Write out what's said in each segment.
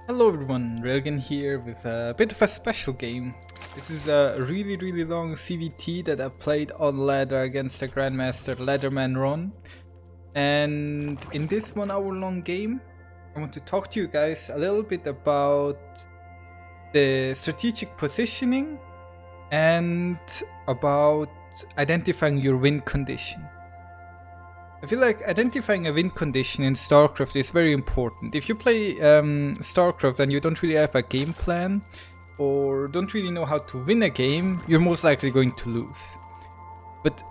Hello everyone, Railgan here with a bit of a special game. This is a really long ZvT that I played on ladder against a Grandmaster Leatherman run. And in this 1 hour long game, I want to talk to you guys a little bit about the strategic positioning and about identifying your win condition. I feel like identifying a win condition in Starcraft is very important. If you play Starcraft and you don't really have a game plan or don't really know how to win a game, you're most likely going to lose. But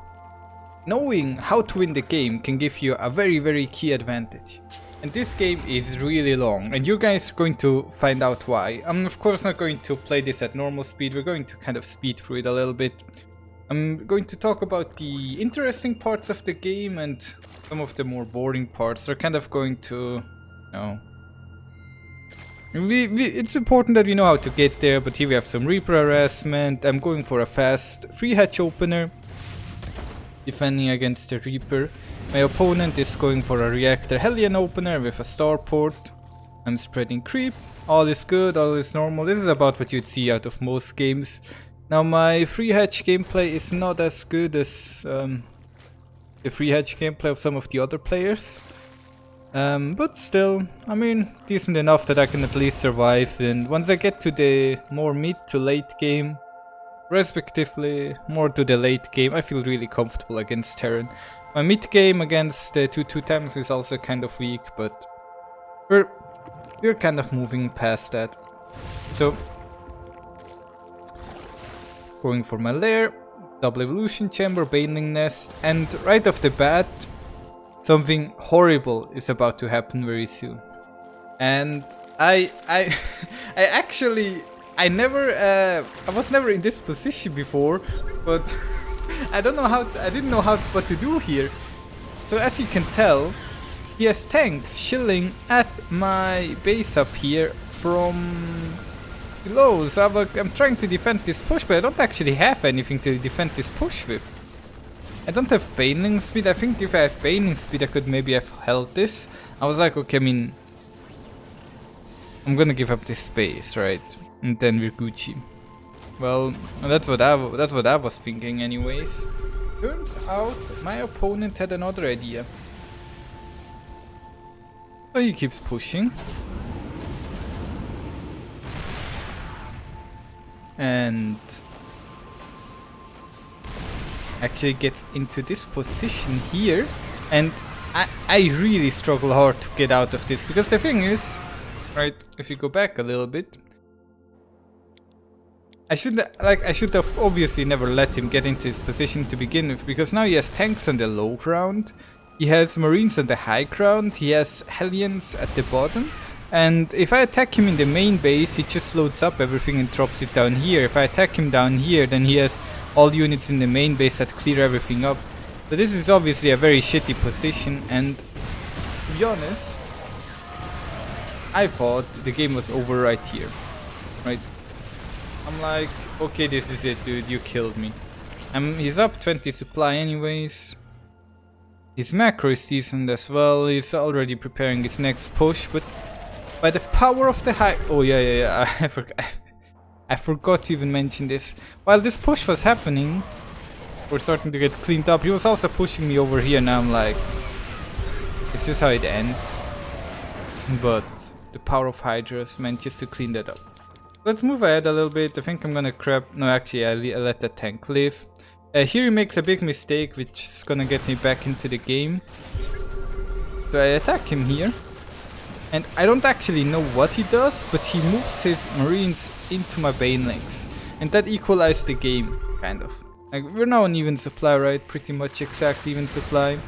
knowing how to win the game can give you a very key advantage. And this game is really long, and you guys are going to find out why. I'm of course not going to play this at normal speed, we're going to kind of speed through it a little bit. I'm going to talk about the interesting parts of the game and some of the more boring parts. They're kind of going to, you know... it's important that we know how to get there, but here we have some Reaper harassment. I'm going for a fast free hatch opener, defending against the Reaper. My opponent is going for a reactor Hellion opener with a starport. I'm spreading creep. All is good, all is normal. This is about what you'd see out of most games. Now my free hatch gameplay is not as good as the free hatch gameplay of some of the other players. But still, I mean, decent enough that I can at least survive. And once I get to the more mid to late game, respectively more to the late game, I feel really comfortable against Terran. My mid game against the 2-2 tanks is also kind of weak, but we're kind of moving past that. So, going for my lair, double evolution chamber, baneling nest, and right off the bat, something horrible is about to happen very soon. And I was never in this position before, but I didn't know what to do here. So as you can tell, he has tanks chilling at my base up here from below, so I'm trying to defend this push, but I don't actually have anything to defend this push with. I don't have baneling speed. I think if I had baneling speed I could maybe have held this. I was like, okay, I mean, I'm gonna give up this space, right? And then we're Gucci. Well, that's what I was thinking anyways. Turns out my opponent had another idea. So he keeps pushing. And actually gets into this position here, and I really struggle hard to get out of this, because the thing is, right, if you go back a little bit, I should have obviously never let him get into his position to begin with, because now he has tanks on the low ground, he has marines on the high ground, he has Hellions at the bottom. And if I attack him in the main base, he just loads up everything and drops it down here. If I attack him down here, then he has all units in the main base that clear everything up. So this is obviously a very shitty position, and to be honest, I thought the game was over right here. Right? I'm like, okay, this is it, dude, you killed me. He's up 20 supply anyways. His macro is decent as well. He's already preparing his next push, but by the power of the high... Oh yeah, I forgot to even mention this. While this push was happening, we're starting to get cleaned up. He was also pushing me over here, now I'm like, this is how it ends. But the power of Hydras manages to clean that up. Let's move ahead a little bit. I think I'm gonna grab... No, actually, I let that tank live. Here he makes a big mistake, which is gonna get me back into the game. So I attack him here. And I don't actually know what he does, but he moves his marines into my banelings. And that equalized the game, kind of. Like, we're now on even supply, right? Pretty much exactly even supply.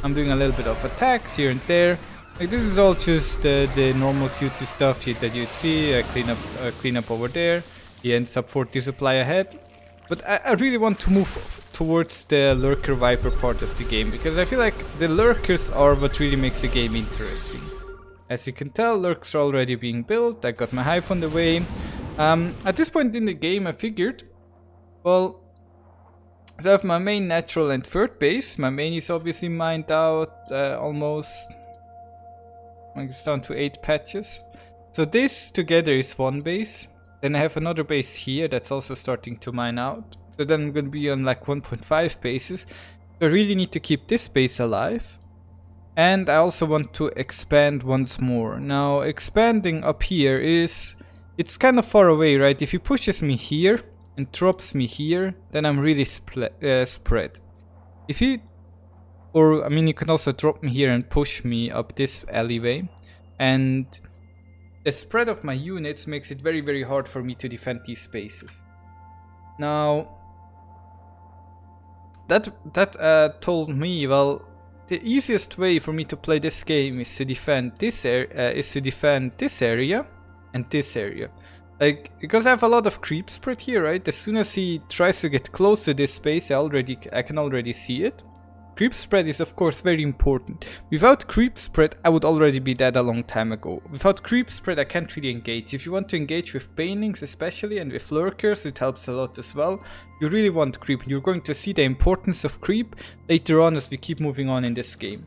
I'm doing a little bit of attacks here and there. Like, this is all just the normal cutesy stuff that you'd see. I clean up over there. He ends up 40 supply ahead. But I really want to move towards the Lurker Viper part of the game, because I feel like the Lurkers are what really makes the game interesting. As you can tell, lurks are already being built. I got my hive on the way. At this point in the game, I figured, well, so I have my main natural and third base. My main is obviously mined out almost, like, it's down to 8 patches. So this together is one base. Then I have another base here that's also starting to mine out. So then I'm gonna be on like 1.5 bases. So I really need to keep this base alive. And I also want to expand once more. Now expanding up here it's kind of far away, right? If he pushes me here and drops me here, then I'm really spread. If he, or I mean you can also drop me here and push me up this alleyway. And the spread of my units makes it very, very hard for me to defend these spaces. Now, that told me, well, the easiest way for me to play this game is to defend this area and this area. Like, because I have a lot of creep spread here, right? As soon as he tries to get close to this space, I can already see it. Creep spread is of course very important. Without creep spread, I would already be dead a long time ago. Without creep spread, I can't really engage. If you want to engage with banelings especially and with lurkers, it helps a lot as well. You really want creep. You're going to see the importance of creep later on as we keep moving on in this game.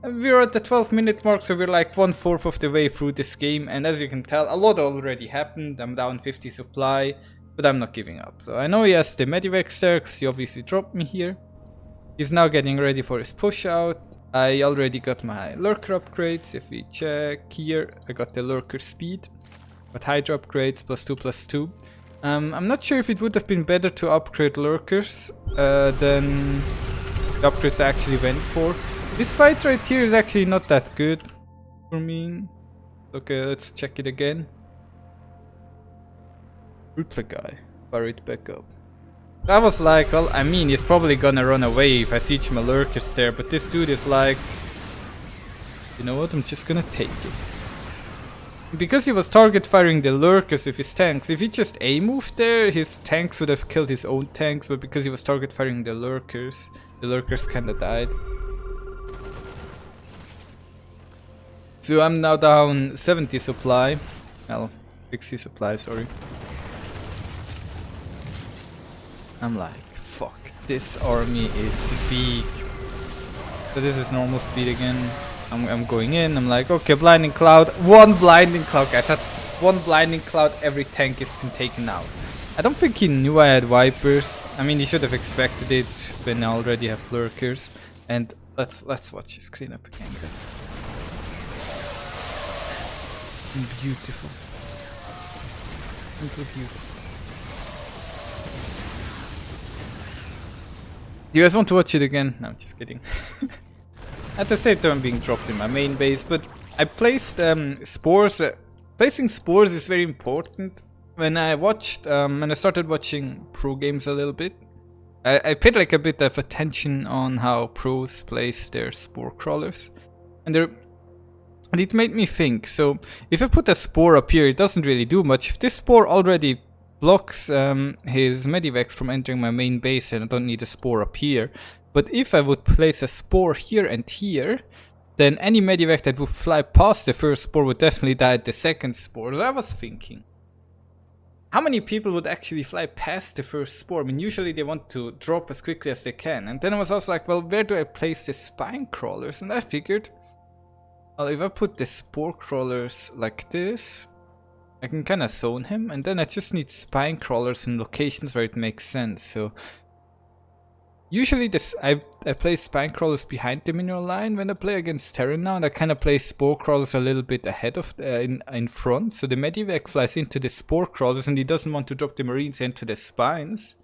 And we're at the 12-minute mark, so we're like 1/4 of the way through this game. And as you can tell, a lot already happened. I'm down 50 supply, but I'm not giving up. So I know he has the medivacs there because he obviously dropped me here. He's now getting ready for his push out. I already got my lurker upgrades. If we check here, I got the lurker speed. Got hydra upgrades, +2/+2. I'm not sure if it would have been better to upgrade lurkers than the upgrades I actually went for. This fight right here is actually not that good for me. Okay, let's check it again. Reply guy, fire it back up. I was like, well, I mean, he's probably gonna run away if I siege my lurkers there, but this dude is like, you know what, I'm just gonna take it. Because he was target firing the lurkers with his tanks, if he just A-moved there, his tanks would have killed his own tanks, but because he was target firing the lurkers kinda died. So I'm now down 70 supply, well, 60 supply, sorry. I'm like, fuck, this army is big. So this is normal speed again. I'm going in, I'm like, okay, blinding cloud. One blinding cloud, guys, that's one blinding cloud, every tank has been taken out. I don't think he knew I had vipers. I mean, he should have expected it when I already have lurkers. And let's watch this cleanup again, guys. Beautiful. Simply beautiful. Do you guys want to watch it again? No, I'm just kidding. At the same time, I'm being dropped in my main base, but I placed spores. Placing spores is very important. When I started watching pro games a little bit, I paid like a bit of attention on how pros place their spore crawlers, and it made me think. So if I put a spore up here, it doesn't really do much. If this spore already blocks his medivacs from entering my main base, and I don't need a spore up here. But if I would place a spore here and here, then any medivac that would fly past the first spore would definitely die at the second spore. So I was thinking, how many people would actually fly past the first spore? I mean, usually they want to drop as quickly as they can. And then I was also like, well, where do I place the spine crawlers? And I figured, well, if I put the spore crawlers like this, I can kind of zone him, and then I just need spine crawlers in locations where it makes sense. So usually I play spine crawlers behind the mineral line when I play against Terran now, and I kind of play spore crawlers a little bit ahead of in front. So the medivac flies into the spore crawlers, and he doesn't want to drop the marines into the spines,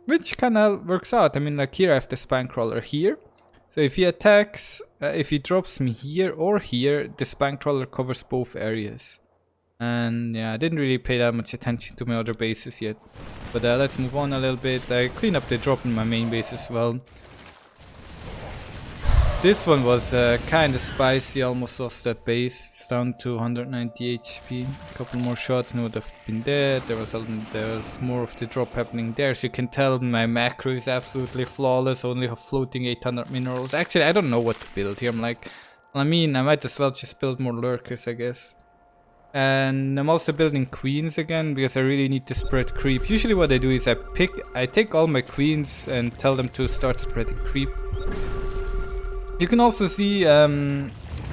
which kind of works out. I mean, like here I have the spine crawler here. So if he attacks, if he drops me here or here, the spine crawler covers both areas. And yeah, I didn't really pay that much attention to my other bases yet. But let's move on a little bit. I clean up the drop in my main base as well. This one was kind of spicy, almost lost that base. It's down to 190 HP. A couple more shots and it would have been dead. There was more of the drop happening there. So you can tell my macro is absolutely flawless, only floating 800 minerals. Actually, I don't know what to build here. I'm like, I mean, I might as well just build more lurkers, I guess. And I'm also building queens again because I really need to spread creep. Usually what I do is I take all my queens and tell them to start spreading creep. You can also see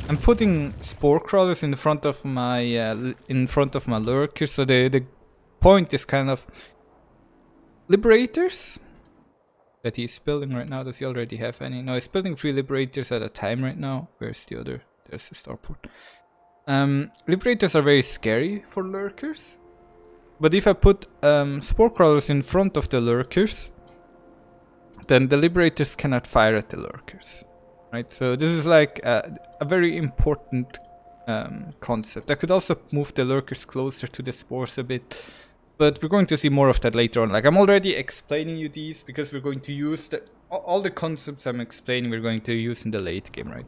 I'm putting spore crawlers in front of my lurkers, so the point is kind of liberators that he's building right now. Does he already have any? No, he's building 3 liberators at a time right now. Where's the other? There's the starport. Liberators are very scary for lurkers, but if I put spore crawlers in front of the lurkers, then the liberators cannot fire at the lurkers, right? So this is like a very important concept. I could also move the lurkers closer to the spores a bit, but we're going to see more of that later on. Like, I'm already explaining you these because we're going to use all the concepts I'm explaining we're going to use in the late game, right?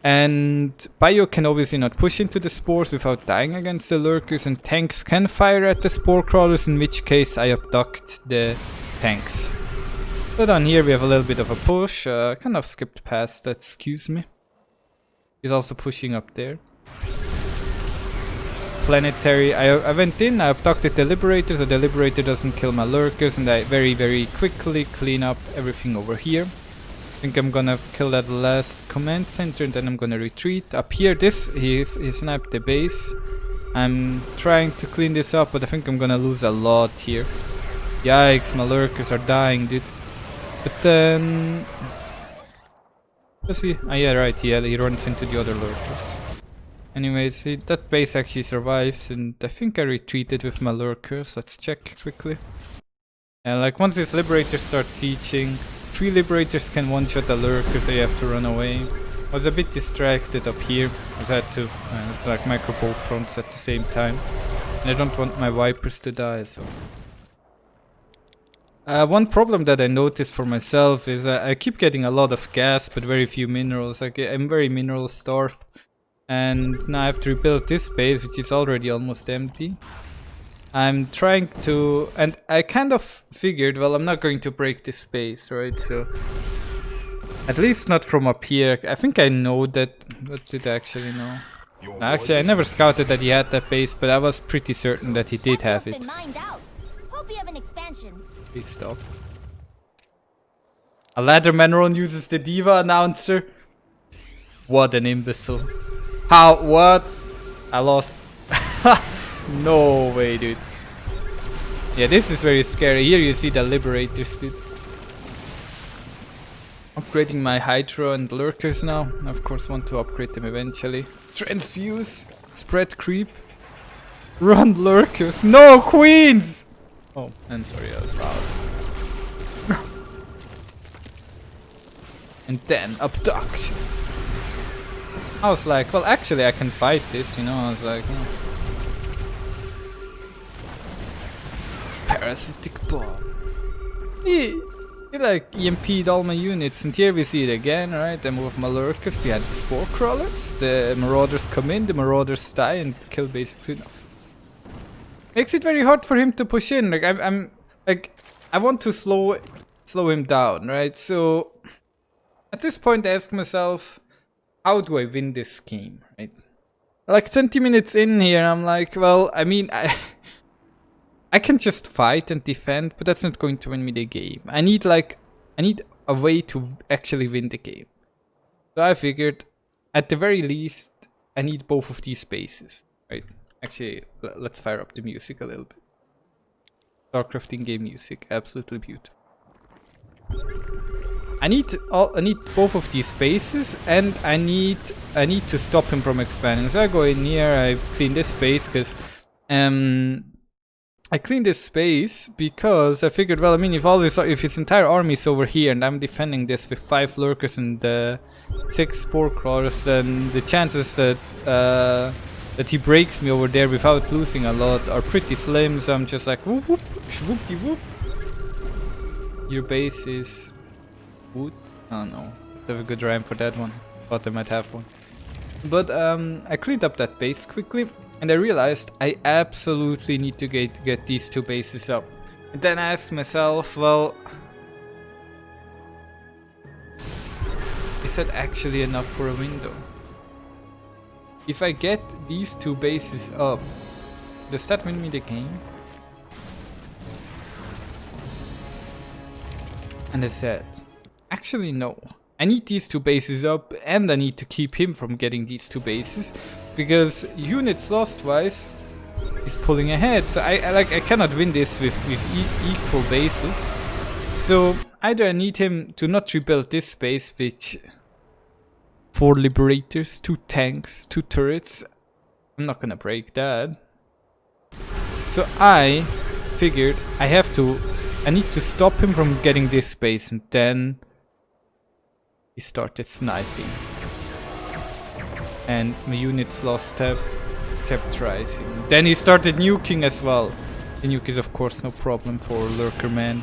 And Bio can obviously not push into the spores without dying against the lurkers, and tanks can fire at the spore crawlers, in which case I abduct the tanks. So down here we have a little bit of a push. Kind of skipped past that, excuse me. He's also pushing up there. Planetary. I went in, I abducted the liberator, so the liberator doesn't kill my lurkers, and I very, very quickly clean up everything over here. I think I'm gonna kill that last command center, and then I'm gonna retreat. Up here, he sniped the base. I'm trying to clean this up, but I think I'm gonna lose a lot here. Yikes, my lurkers are dying, dude. But then... let's see. Ah, yeah, right, he runs into the other lurkers. Anyways, that base actually survives, and I think I retreated with my lurkers. Let's check quickly. And like, once this liberator starts sieging, 3 liberators can one-shot the lurker, so you have to run away. I was a bit distracted up here, because I had to like micro both fronts at the same time. And I don't want my Vipers to die, so... one problem that I noticed for myself is I keep getting a lot of gas, but very few minerals. Like, I'm very mineral starved. And now I have to rebuild this base, which is already almost empty. I'm trying to, and I kind of figured, well, I'm not going to break this base, right? So, at least not from up here. I think I know that. What did I actually know? Actually, I never scouted that he had that base, but I was pretty certain that he did have it. Please stop. A ladder man uses the Diva announcer. What an imbecile. How? What? I lost. No way, dude. Yeah, this is very scary. Here you see the liberators, dude. Upgrading my Hydra and Lurkers now. I of course want to upgrade them eventually. Transfuse. Spread creep. Run Lurkers. No, Queens! Oh, I'm sorry, I was loud. And then abduction. I was like, well, actually I can fight this, you know. I was like, Parasitic bomb. He like EMP'd all my units, and here we see it again, right? I move my lurkers behind the spore crawlers. The marauders come in, the marauders die and kill basically enough. Makes it very hard for him to push in. Like, I'm like, I want to slow him down, right? So at this point I ask myself, how do I win this game, right? Like 20 minutes in here, I'm like, well, I mean, I can just fight and defend, but that's not going to win me the game. I need a way to actually win the game. So I figured, at the very least, I need both of these bases, right? Actually, let's fire up the music a little bit. Starcraft in-game music, absolutely beautiful. I need both of these bases, and I need to stop him from expanding. So I go in here, I clean this space because I cleaned this space because I figured, well, I mean, if his entire army is over here and I'm defending this with 5 lurkers and 6 spore crawlers, then the chances that he breaks me over there without losing a lot are pretty slim. So I'm just like, whoop whoop, shwoopty whoop. Your base is wood. I don't know. I have a good rhyme for that one. Thought I might have one. But I cleaned up that base quickly. And I realized I absolutely need to get these 2 bases up. And then I asked myself, well, is that actually enough for a window? If I get these 2 bases up, does that win me the game? And I said, actually no. I need these 2 bases up, and I need to keep him from getting these 2 bases, because units lost wise, he's pulling ahead. So I cannot win this with equal bases. So either I need him to not rebuild this base, which 4 liberators, 2 tanks, 2 turrets. I'm not gonna break that. So I figured I need to stop him from getting this base, and then he started sniping. And my units lost tab kept rising. Then he started nuking as well. The nuke is of course no problem for Lurker Man.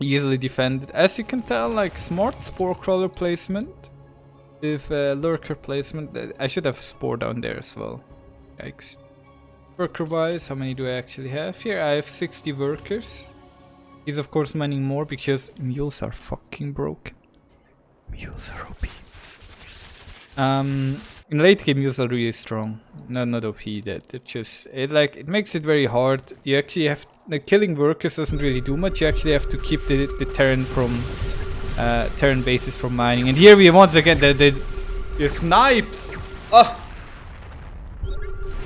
Easily defended. As you can tell, like smart spore crawler placement. With lurker placement. I should have spore down there as well. Yikes. Worker wise, how many do I actually have? Here I have 60 workers. He's of course mining more because mules are fucking broken. Mules are OP. In late game mules are really strong. No, not OP, it makes it very hard. You actually have, like, killing workers doesn't really do much. You actually have to keep the Terran from Terran bases from mining. And here we once again the snipes. Oh.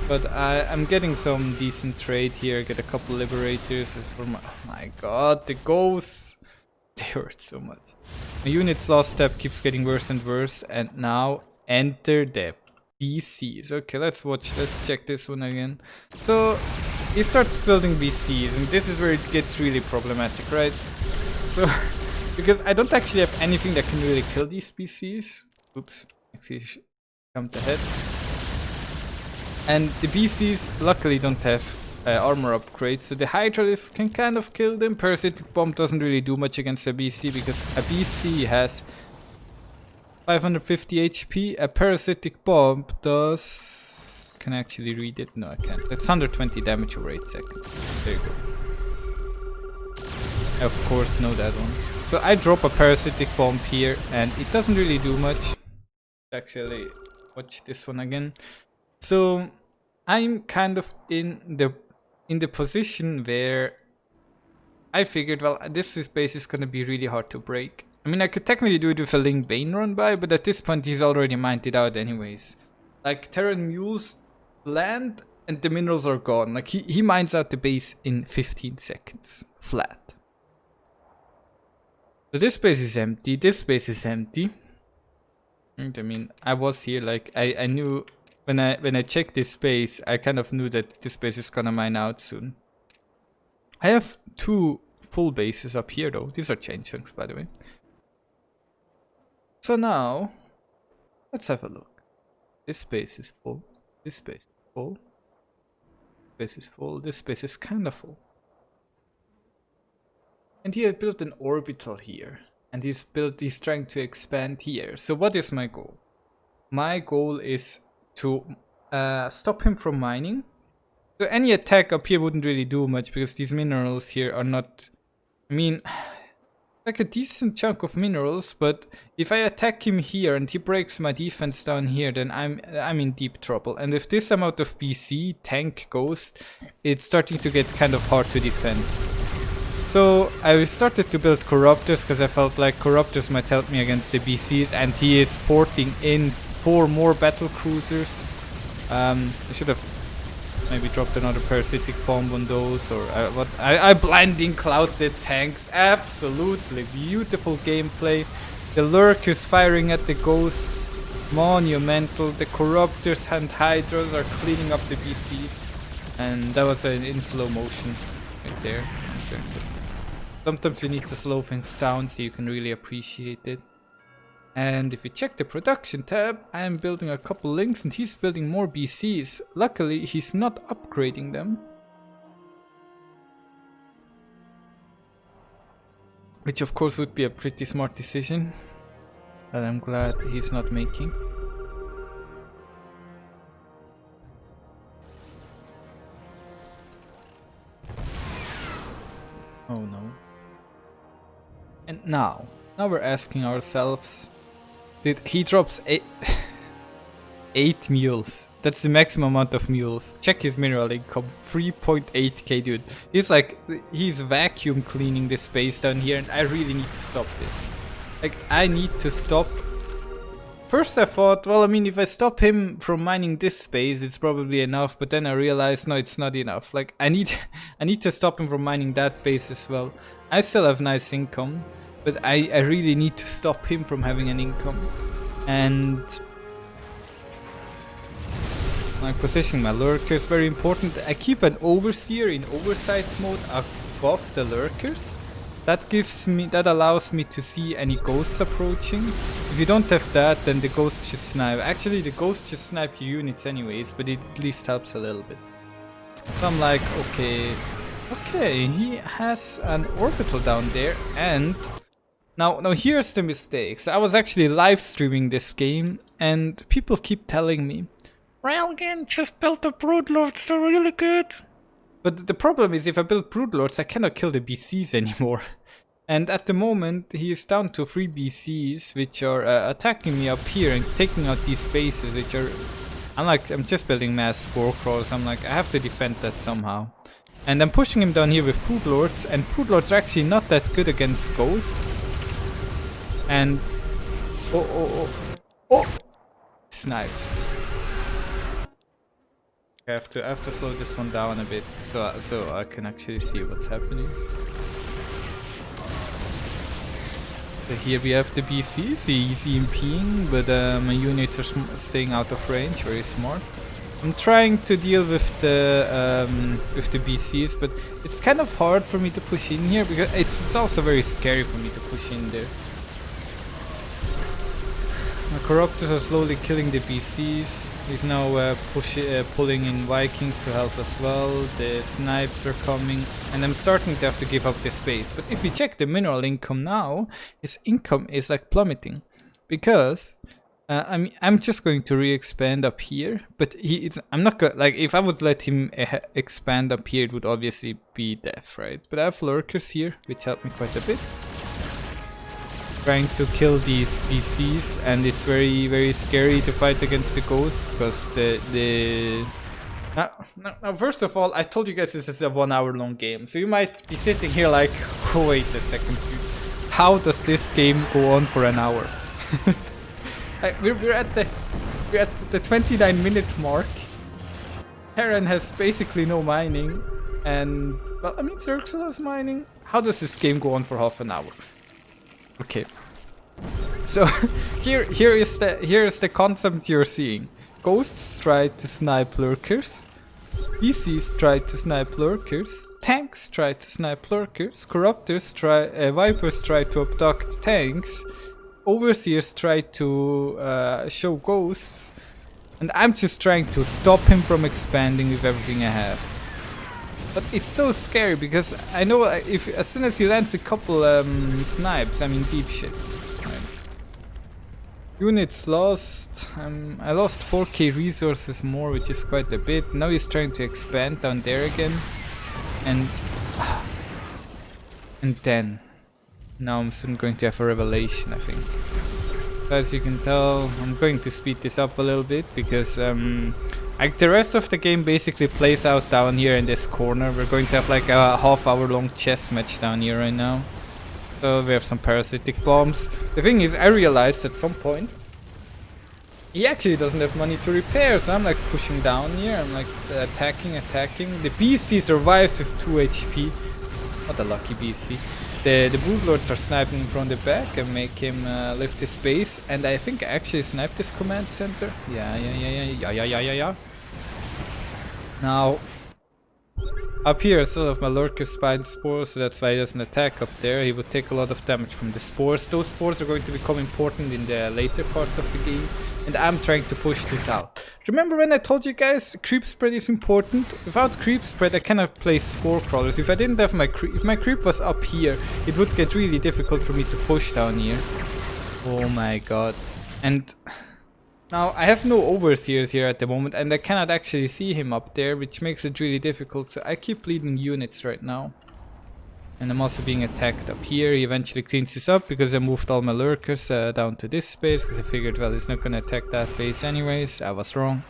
But I'm getting some decent trade here. Get a couple liberators. Oh my god, the ghosts. They hurt so much. My unit's last step keeps getting worse and worse. And now enter the BCs. Okay, let's check this one again. So he starts building BCs, and this is where it gets really problematic, right? So because I don't actually have anything that can really kill these BCs. Oops, actually jumped ahead. And the BCs luckily don't have armor upgrades, so the Hydralisk can kind of kill them. Parasitic Bomb doesn't really do much against a BC because a BC has 550 HP. A Parasitic Bomb does... Can I actually read it? No, I can't. That's 120 damage over 8 seconds. There you go. I of course know that one. So I drop a Parasitic Bomb here, and it doesn't really do much. Actually, watch this one again. So I'm kind of in the position where I figured, well, this base is gonna be really hard to break. I mean, I could technically do it with a Ling Bane run by, but at this point he's already mined it out anyways. Like, Terran mules land and the minerals are gone. Like, he mines out the base in 15 seconds flat. So this base is empty, this base is empty. And I mean, I was here, like, I knew when I checked this base, I kind of knew that this base is gonna mine out soon. I have 2 full bases up here though. These are chain chunks, by the way. So now, let's have a look. This space is full. This space is full. This space is full. This space is kind of full. And he has built an orbital here. And he's trying to expand here. So what is my goal? My goal is to stop him from mining. So any attack up here wouldn't really do much because these minerals here are not... I mean, like a decent chunk of minerals, but if I attack him here and he breaks my defense down here, then I'm in deep trouble. And with this amount of BC, tank, ghost, it's starting to get kind of hard to defend. So I started to build Corruptors because I felt like Corruptors might help me against the BCs, and he is porting in 4 more battle cruisers. I should have maybe dropped another Parasitic Bomb on those, or I blinding clouded tanks. Absolutely beautiful gameplay. The Lurkers firing at the ghosts, monumental. The Corruptors and Hydras are cleaning up the BCs, and that was in slow motion right there. Sometimes you need to slow things down so you can really appreciate it. And if you check the production tab, I am building a couple links and he's building more BCs. Luckily, he's not upgrading them. Which of course would be a pretty smart decision. That I'm glad he's not making. Oh no. And now we're asking ourselves, he drops 8 mules. That's the maximum amount of mules. Check his mineral income, 3.8k, dude. He's vacuum cleaning this space down here, and I really need to stop this. Like, I need to stop. First I thought, well, I mean, if I stop him from mining this space, it's probably enough. But then I realized, no, it's not enough. Like, I need to stop him from mining that base as well. I still have nice income, but I really need to stop him from having an income. And my positioning my lurker is very important. I keep an overseer in oversight mode above the lurkers. That allows me to see any ghosts approaching. If you don't have that, then the ghosts just snipe. Actually, the ghosts just snipe your units anyways, but it at least helps a little bit. So I'm like, okay, he has an orbital down there, and now here's the mistakes. I was actually live streaming this game, and people keep telling me, Railgan just built the Broodlords, they're really good. But the problem is, if I build Broodlords, I cannot kill the BCs anymore. And at the moment, he is down to 3 BCs, which are attacking me up here and taking out these bases, which are... I'm just building mass spore crawlers. I'm like, I have to defend that somehow. And I'm pushing him down here with Broodlords, and Broodlords are actually not that good against ghosts. And... Oh! Snipes. I have to slow this one down a bit so I can actually see what's happening. So here we have the BCs, easy imping, but my units are staying out of range, very smart. I'm trying to deal with the BCs, but it's kind of hard for me to push in here because it's also very scary for me to push in there. My Corruptors are slowly killing the BCs. He's now pulling in Vikings to help as well. The snipes are coming, and I'm starting to have to give up the space. But if you check the mineral income now, his income is like plummeting, because I'm just going to re-expand up here. But I'm not gonna, like, if I would let him expand up here, it would obviously be death, right? But I have lurkers here, which help me quite a bit. Trying to kill these BCs, and it's very, very scary to fight against the ghosts, because now first of all, I told you guys this is a 1 hour long game, so you might be sitting here like, oh, wait a second, how does this game go on for an hour? we're at the 29-minute mark. Terran has basically no mining, and well, I mean, Zerg has mining. How does this game go on for half an hour? Okay, so here is the concept you're seeing. Ghosts try to snipe lurkers, BCs try to snipe lurkers, tanks try to snipe lurkers, corruptors vipers try to abduct tanks, overseers try to show ghosts, and I'm just trying to stop him from expanding with everything I have. But it's so scary because I know as soon as he lands a couple snipes, I'm in deep shit. Right. Units lost. I lost 4k resources more, which is quite a bit. Now he's trying to expand down there again, and then now I'm soon going to have a revelation, I think. As you can tell, I'm going to speed this up a little bit because like the rest of the game basically plays out down here in this corner. We're going to have like a half-hour long chess match down here right now. So we have some parasitic bombs. The thing is, I realized at some point he actually doesn't have money to repair, so I'm like pushing down here. I'm like attacking. The BC survives with 2 HP. What a lucky BC. The Broodlords are sniping from the back and make him lift his base, and I think I actually sniped this command center. Yeah. Now, up here I still have my lurker spine spores, so that's why he doesn't attack up there. He would take a lot of damage from the spores. Those spores are going to become important in the later parts of the game, and I'm trying to push this out. Remember when I told you guys creep spread is important? Without creep spread I cannot place spore crawlers. If I didn't have my creep, if my creep was up here, it would get really difficult for me to push down here. Oh my god. And now I have no overseers here at the moment, and I cannot actually see him up there, which makes it really difficult. So I keep bleeding units right now. And I'm also being attacked up here. He eventually cleans this up because I moved all my lurkers down to this space, because I figured, well, he's not gonna attack that base anyways. I was wrong.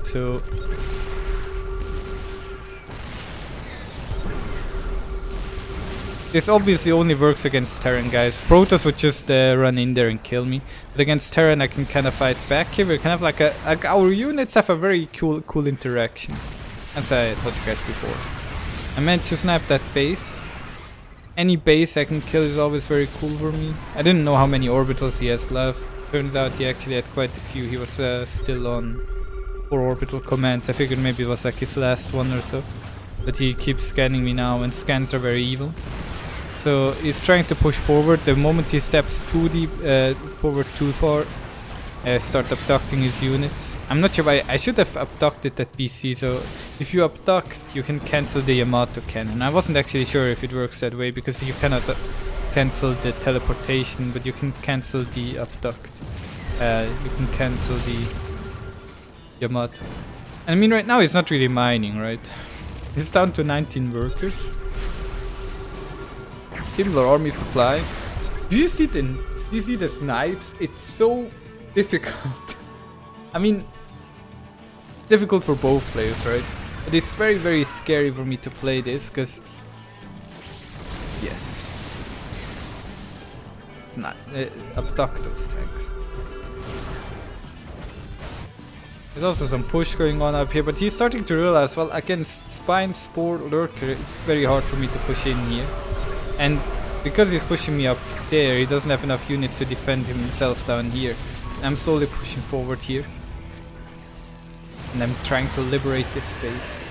So This obviously only works against Terran guys. Protoss would just run in there and kill me. But against Terran I can kind of fight back here. We're kind of like our units have a very cool interaction. As I told you guys before. I meant to snap that base. Any base I can kill is always very cool for me. I didn't know how many orbitals he has left. Turns out he actually had quite a few. He was still on 4 orbital commands. I figured maybe it was like his last one or so. But he keeps scanning me now, and scans are very evil. So he's trying to push forward. The moment he steps too deep forward too far, start abducting his units. I'm not sure why I should have abducted that BC. So if you abduct, you can cancel the Yamato cannon. I wasn't actually sure if it works that way because you cannot cancel the teleportation, but you can cancel the abduct. You can cancel the Yamato. I mean, right now he's not really mining, right? He's down to 19 workers. Himmler army supply. Do you see the snipes? It's so difficult. I mean, difficult for both players, right? But it's very scary for me to play this because yes, it's not abduct those tanks. There's also some push going on up here, but he's starting to realize, well, against Spine, Spore, Lurker, it's very hard for me to push in here. And because he's pushing me up there, he doesn't have enough units to defend himself down here. I'm slowly pushing forward here. And I'm trying to liberate this space.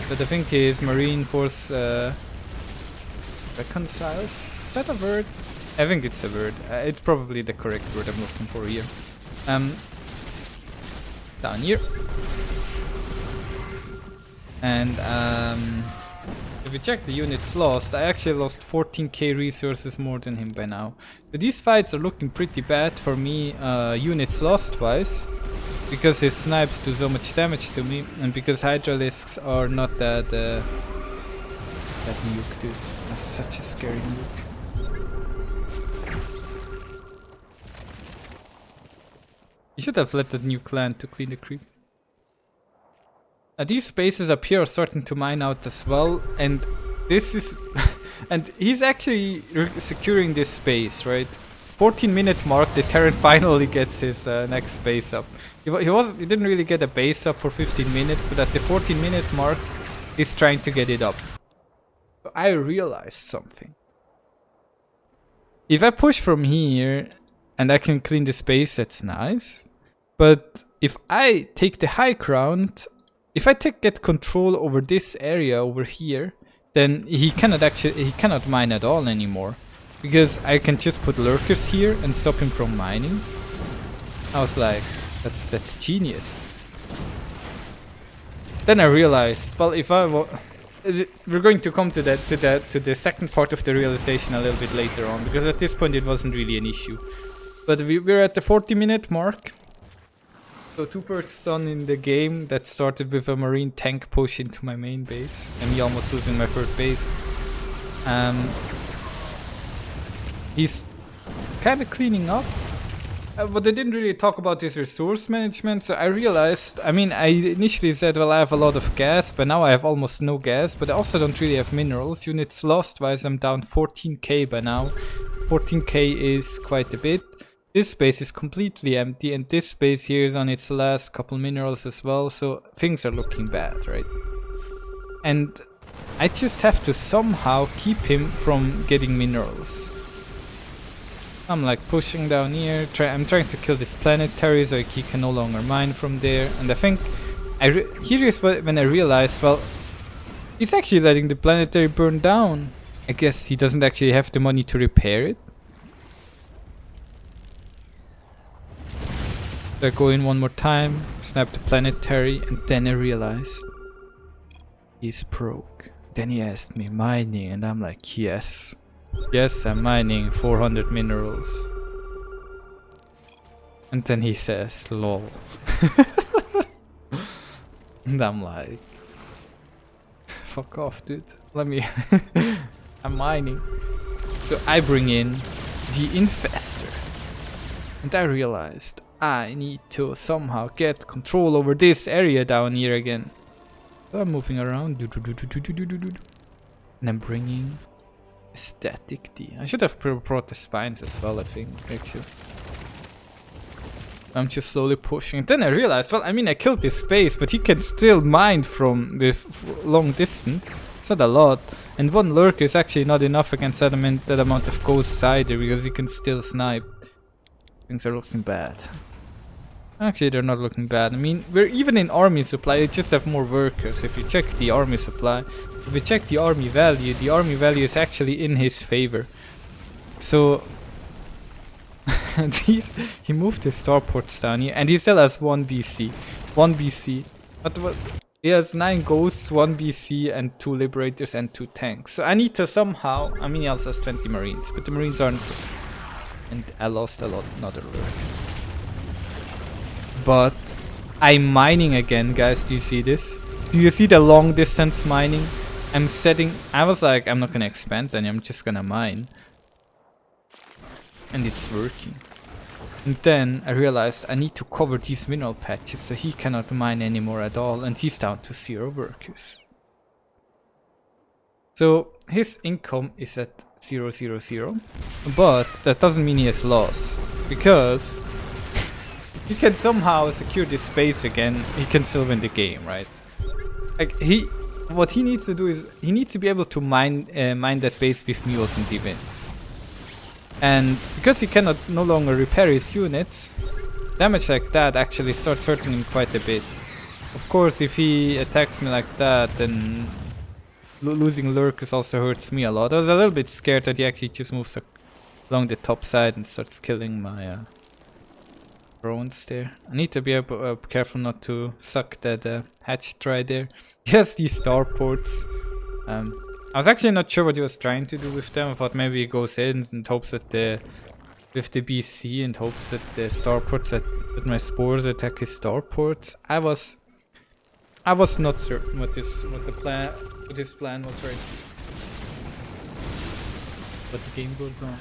But I think his Marine Force reconciles? Is that a word? I think it's a word. It's probably the correct word I'm looking for here. Down here. And if we check the units lost, I actually lost 14k resources more than him by now. So these fights are looking pretty bad for me, units lost wise, because his snipes do so much damage to me, and because Hydralisks are not that nuke, dude. That's such a scary nuke. You should have let that nuke land to clean the creep. These spaces up here are starting to mine out as well, and this is and he's actually securing this space, right? 14-minute mark, the Terran finally gets his next base up. He didn't really get a base up for 15 minutes, but at the 14-minute mark, he's trying to get it up. But I realized something. If I push from here and I can clean the space, that's nice. But if I take the high ground, if I get control over this area over here, then he cannot mine at all anymore, because I can just put lurkers here and stop him from mining. I was like, that's genius. Then I realized, well, if we're going to come to the second part of the realization a little bit later on, because at this point it wasn't really an issue. But we're at the 40-minute mark. So 2 perks done in the game. That started with a marine tank push into my main base and me almost losing my 3rd base. He's kind of cleaning up, but they didn't really talk about his resource management. So I realized, I mean, I initially said, well, I have a lot of gas, but now I have almost no gas, but I also don't really have minerals. Units lost wise, I'm down 14k by now. 14k is quite a bit. This space is completely empty, and this space here is on its last couple minerals as well, so things are looking bad, right? And I just have to somehow keep him from getting minerals. I'm like pushing down here, I'm trying to kill this planetary so he can no longer mine from there, and I think here is when I realized, well, he's actually letting the planetary burn down. I guess he doesn't actually have the money to repair it. So I go in one more time, snap the planetary, and then I realized he's broke. Then he asked me mining, and I'm like, yes, I'm mining 400 minerals. And then he says, lol. And I'm like, fuck off, dude. Let me, I'm mining. So I bring in the infestor, and I realized I need to somehow get control over this area down here again. So I'm moving around. And I'm bringing Static D. I should have brought the spines as well, I think, actually. I'm just slowly pushing. Then I realized, well, I mean, I killed this space, but he can still mine from with long distance. It's not a lot. And one lurker is actually not enough against that amount of ghosts either, because he can still snipe. Things are looking bad. Actually, they're not looking bad. I mean, we're even in army supply, we just have more workers. If you check the army supply, if we check the army value is actually in his favor. So, he moved his starports down here, and he still has 1 BC. 1 BC. But what? He has 9 ghosts, 1 BC, and 2 liberators, and 2 tanks. So I need to somehow... I mean, he also has 20 marines, but the marines aren't... And I lost a lot, another lurk. But I'm mining again, guys. Do you see this? Do you see the long distance mining? I'm setting... I was like, I'm not gonna expand then, I'm just gonna mine. And it's working. And then I realized I need to cover these mineral patches so he cannot mine anymore at all, and he's down to 0 workers. So his income is at 0, 0, 0, but that doesn't mean he has loss, because he can somehow secure this space again. He can still win the game, right? Like what he needs to do is he needs to be able to mine that base with mules, and he wins. And because he cannot no longer repair his units, damage like that actually starts hurting him quite a bit. Of course, if he attacks me like that, then losing lurkers also hurts me a lot. I was a little bit scared that he actually just moves along the top side and starts killing my drones there. I need to be careful not to suck that hatch try there. He has these starports. I was actually not sure what he was trying to do with them. I thought maybe he goes in and hopes that with the BC, and hopes that the starports that my spores attack his starports. I was not certain what his plan was, right? But the game goes on.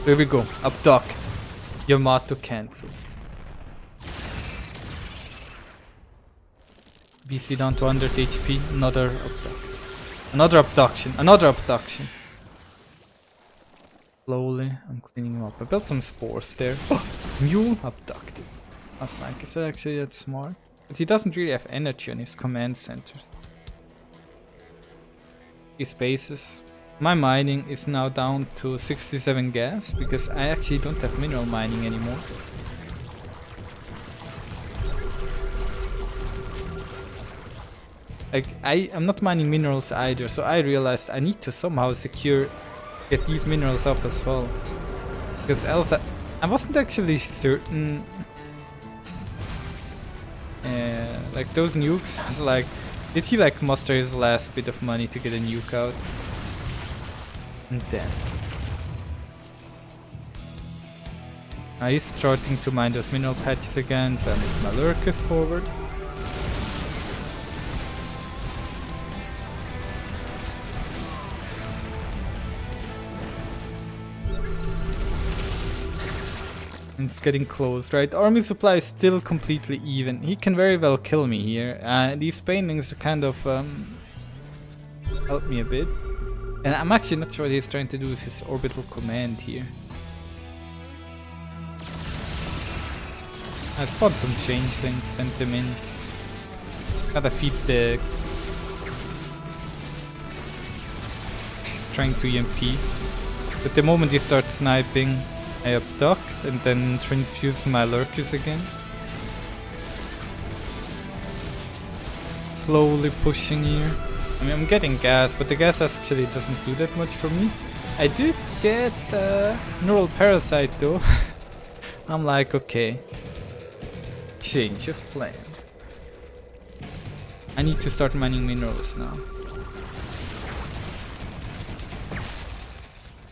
Here we go. Abduct. Yamato cancel. BC down to 100 HP. Another abduction. Another abduction. Slowly, I'm cleaning him up. I built some spores there. Mule abducted. That's like, is that actually that smart? But he doesn't really have energy on his command centers. His bases. My mining is now down to 67 gas, because I actually don't have mineral mining anymore. Like, I'm not mining minerals either, so I realized I need to somehow get these minerals up as well. Because else I wasn't actually certain. Like those nukes, I was like, did he like muster his last bit of money to get a nuke out? And then he's starting to mine those mineral patches again, so I move my lurkers forward. And it's getting close, right? Army supply is still completely even. He can very well kill me here. These paintings kind of help me a bit. And I'm actually not sure what he's trying to do with his orbital command here. I spawned some changelings, sent them in. Gotta feed the... He's trying to EMP. But the moment he starts sniping, I abduct and then transfuse my lurkers again. Slowly pushing here. I mean, I'm getting gas, but the gas actually doesn't do that much for me. I did get neural parasite though. I'm like, okay. Change of plans. I need to start mining minerals now.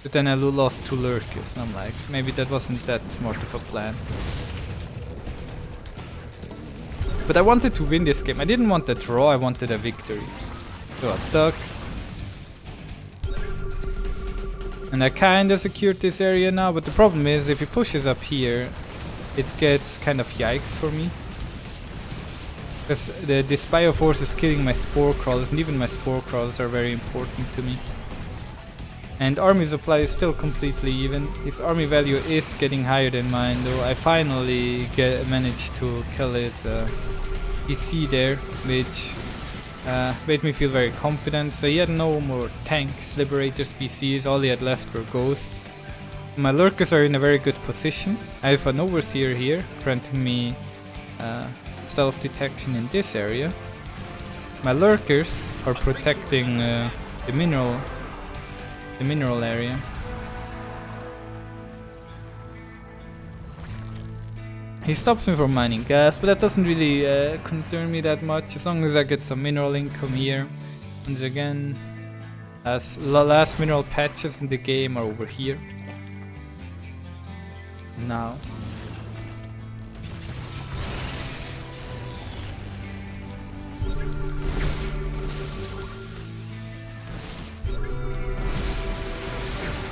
But then I lost 2 lurkers, and I'm like, maybe that wasn't that smart of a plan. But I wanted to win this game. I didn't want a draw, I wanted a victory. So abduct. And I kinda secured this area now, but the problem is if he pushes up here, it gets kind of yikes for me. Because this bioforce is killing my spore crawlers, and even my spore crawlers are very important to me. And army supply is still completely even. His army value is getting higher than mine, though. I finally managed to kill his PC there, which made me feel very confident. So he had no more tanks, liberators, PCs, all he had left were ghosts. My lurkers are in a very good position. I have an overseer here, granting me stealth detection in this area. My lurkers are protecting the mineral area. He stops me from mining gas, but that doesn't really concern me that much, as long as I get some mineral income here. Once again, as last mineral patches in the game are over here. Now.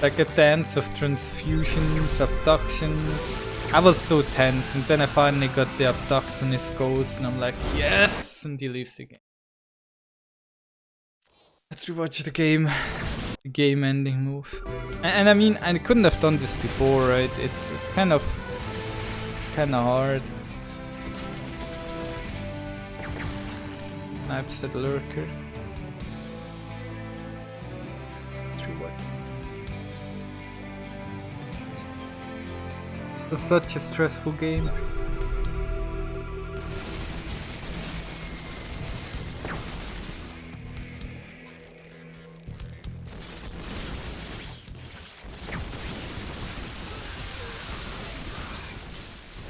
Like a dance of transfusions, abductions. I was so tense, and then I finally got the abducts on his ghost, and I'm like, yes! And he leaves the game. Let's rewatch the game. The game ending move. And I mean, I couldn't have done this before, right? It's kind of hard. Snipes that lurker. Let's rewatch. It was such a stressful game.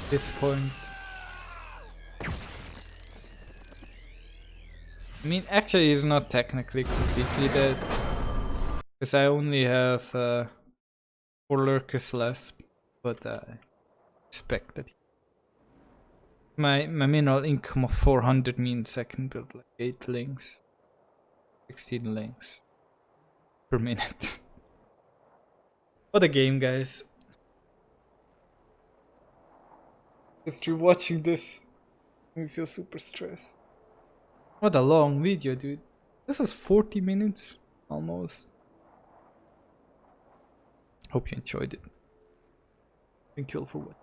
This point. I mean, actually he's not technically completely dead, because I only have 4 lurkers left, but I expect that my mineral income of 400 means I can build like 8 links, 16 links per minute. What a game, guys. Just rewatching this made me feel super stressed. What a long video, dude. This is 40 minutes almost. Hope you enjoyed it. Thank you all for watching.